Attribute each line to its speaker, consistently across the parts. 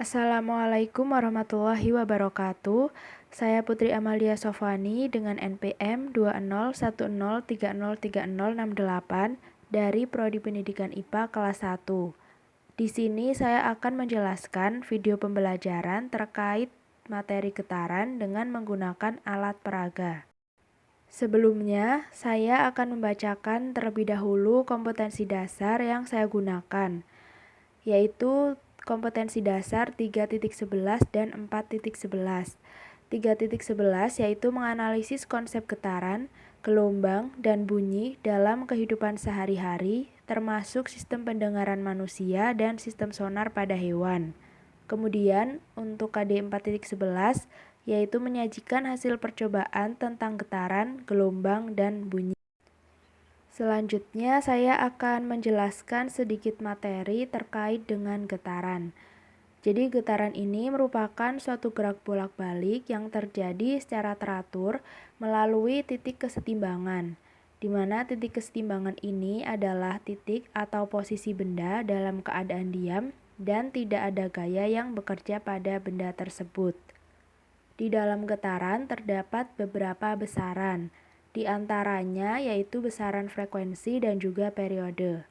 Speaker 1: Assalamualaikum warahmatullahi wabarakatuh. Saya Putri Amalia Sofwani dengan NPM 20103030668 dari Prodi Pendidikan IPA kelas 1. Di sini saya akan menjelaskan video pembelajaran terkait materi getaran dengan menggunakan alat peraga. Sebelumnya, saya akan membacakan terlebih dahulu kompetensi dasar yang saya gunakan, yaitu kompetensi dasar 3.11 dan 4.11. 3.11 yaitu menganalisis konsep getaran, gelombang, dan bunyi dalam kehidupan sehari-hari, termasuk sistem pendengaran manusia dan sistem sonar pada hewan. Kemudian, untuk KD 4.11 yaitu menyajikan hasil percobaan tentang getaran, gelombang, dan bunyi. Selanjutnya, saya akan menjelaskan sedikit materi terkait dengan getaran. Jadi, getaran ini merupakan suatu gerak bolak-balik yang terjadi secara teratur melalui titik kesetimbangan, di mana titik kesetimbangan ini adalah titik atau posisi benda dalam keadaan diam dan tidak ada gaya yang bekerja pada benda tersebut. Di dalam getaran terdapat beberapa besaran, di antaranya yaitu besaran frekuensi dan juga periode.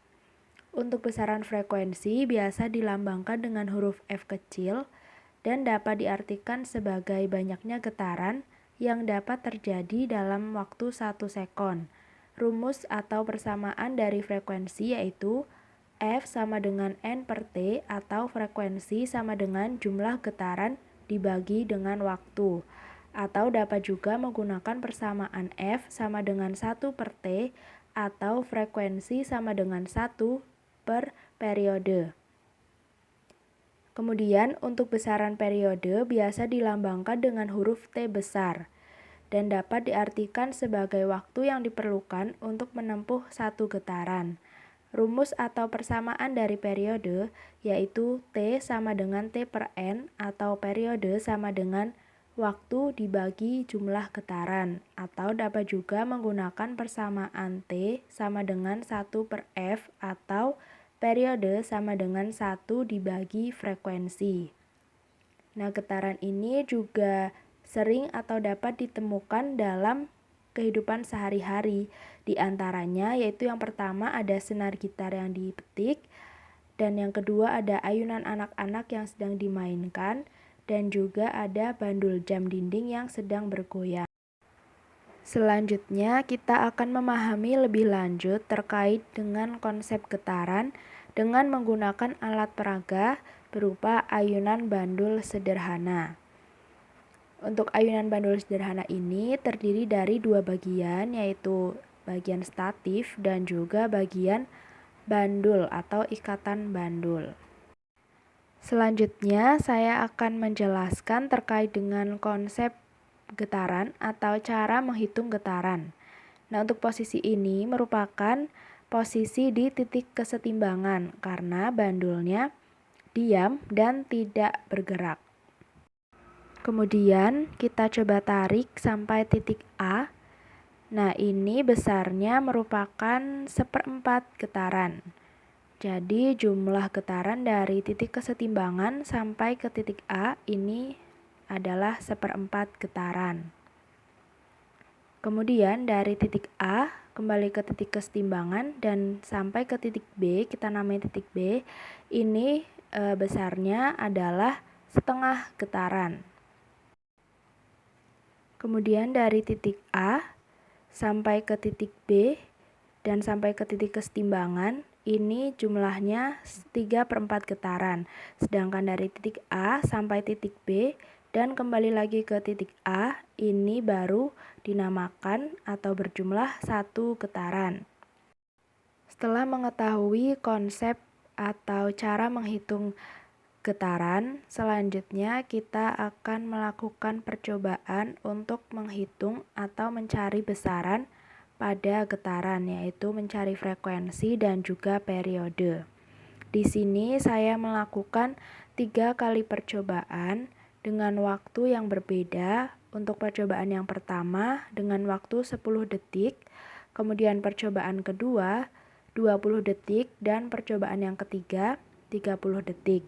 Speaker 1: Untuk besaran frekuensi biasa dilambangkan dengan huruf F kecil dan dapat diartikan sebagai banyaknya getaran yang dapat terjadi dalam waktu 1 sekon. Rumus atau persamaan dari frekuensi yaitu F sama dengan N per T atau frekuensi sama dengan jumlah getaran dibagi dengan waktu. Atau dapat juga menggunakan persamaan F sama dengan 1 per T atau frekuensi sama dengan 1 per periode. Kemudian untuk besaran periode biasa dilambangkan dengan huruf T besar dan dapat diartikan sebagai waktu yang diperlukan untuk menempuh satu getaran. Rumus atau persamaan dari periode yaitu T sama dengan T per N atau periode sama dengan waktu dibagi jumlah getaran, atau dapat juga menggunakan persamaan T sama dengan 1 per F atau periode sama dengan 1 dibagi frekuensi. Nah, getaran ini juga sering atau dapat ditemukan dalam kehidupan sehari-hari. Di antaranya yaitu yang pertama ada senar gitar yang dipetik, dan yang kedua ada ayunan anak-anak yang sedang dimainkan, dan juga ada bandul jam dinding yang sedang bergoyang. Selanjutnya kita akan memahami lebih lanjut terkait dengan konsep getaran dengan menggunakan alat peraga berupa ayunan bandul sederhana. Untuk ayunan bandul sederhana ini terdiri dari dua bagian, yaitu bagian statif dan juga bagian bandul atau ikatan bandul. Selanjutnya saya akan menjelaskan terkait dengan konsep getaran atau cara menghitung getaran. Nah, untuk posisi ini merupakan posisi di titik kesetimbangan karena bandulnya diam dan tidak bergerak. Kemudian kita coba tarik sampai titik A. Nah, ini besarnya merupakan 1/4 getaran. Jadi jumlah getaran dari titik kesetimbangan sampai ke titik A ini adalah 1/4 getaran. Kemudian dari titik A kembali ke titik kesetimbangan dan sampai ke titik B, kita namai titik B, ini besarnya adalah 1/2 getaran. Kemudian dari titik A sampai ke titik B dan sampai ke titik kesetimbangan, ini jumlahnya 3/4 getaran. Sedangkan dari titik A sampai titik B dan kembali lagi ke titik A, ini baru dinamakan atau berjumlah 1 getaran. Setelah mengetahui konsep atau cara menghitung getaran, selanjutnya kita akan melakukan percobaan untuk menghitung atau mencari besaran pada getaran, yaitu mencari frekuensi dan juga periode. Di sini saya melakukan 3 kali percobaan dengan waktu yang berbeda. Untuk percobaan yang pertama dengan waktu 10 detik, kemudian percobaan kedua 20 detik, dan percobaan yang ketiga 30 detik.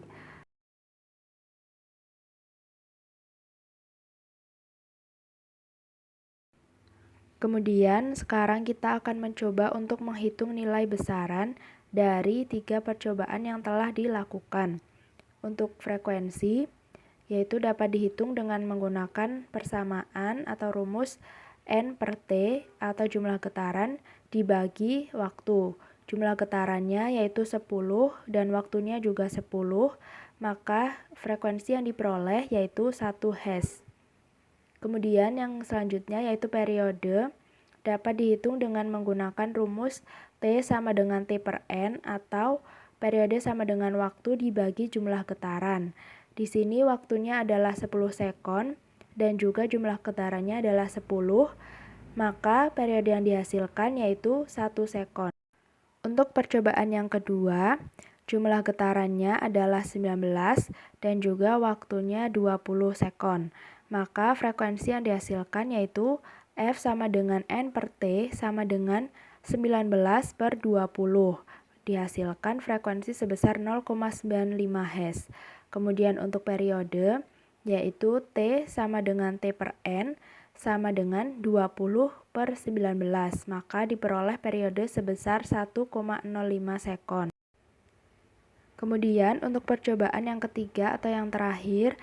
Speaker 1: Kemudian sekarang kita akan mencoba untuk menghitung nilai besaran dari 3 percobaan yang telah dilakukan. Untuk frekuensi, yaitu dapat dihitung dengan menggunakan persamaan atau rumus N per T atau jumlah getaran dibagi waktu. Jumlah getarannya yaitu 10 dan waktunya juga 10, maka frekuensi yang diperoleh yaitu 1 Hz. Kemudian yang selanjutnya yaitu periode, dapat dihitung dengan menggunakan rumus T sama dengan T per N atau periode sama dengan waktu dibagi jumlah getaran. Di sini waktunya adalah 10 sekon dan juga jumlah getarannya adalah 10, maka periode yang dihasilkan yaitu 1 sekon. Untuk percobaan yang kedua, jumlah getarannya adalah 19 dan juga waktunya 20 sekon. Maka frekuensi yang dihasilkan yaitu F sama dengan N per T sama dengan 19 per 20. Dihasilkan frekuensi sebesar 0,95 Hz. Kemudian untuk periode, yaitu T sama dengan T per N sama dengan 20 per 19. Maka diperoleh periode sebesar 1,05 sekon. Kemudian untuk percobaan yang ketiga atau yang terakhir,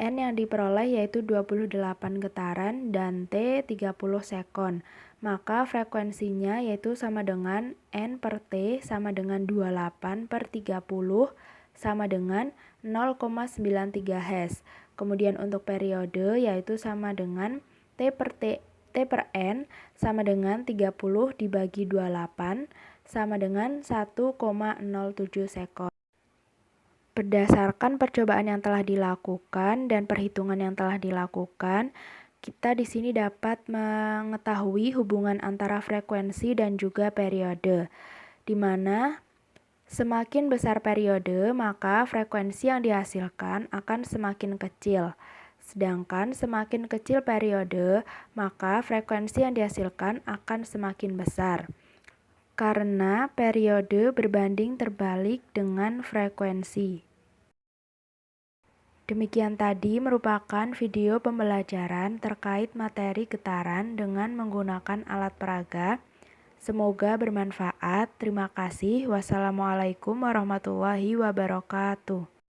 Speaker 1: N yang diperoleh yaitu 28 getaran dan T 30 sekon. Maka frekuensinya yaitu sama dengan N per T sama dengan 28 per 30 sama dengan 0,93 Hz. Kemudian untuk periode yaitu sama dengan T per N sama dengan 30 dibagi 28 sama dengan 1,07 sekon. Berdasarkan percobaan yang telah dilakukan dan perhitungan yang telah dilakukan, kita di sini dapat mengetahui hubungan antara frekuensi dan juga periode, di mana semakin besar periode, maka frekuensi yang dihasilkan akan semakin kecil. Sedangkan semakin kecil periode, maka frekuensi yang dihasilkan akan semakin besar. Karena periode berbanding terbalik dengan frekuensi. Demikian tadi merupakan video pembelajaran terkait materi getaran dengan menggunakan alat peraga. Semoga bermanfaat. Terima kasih. Wassalamualaikum warahmatullahi wabarakatuh.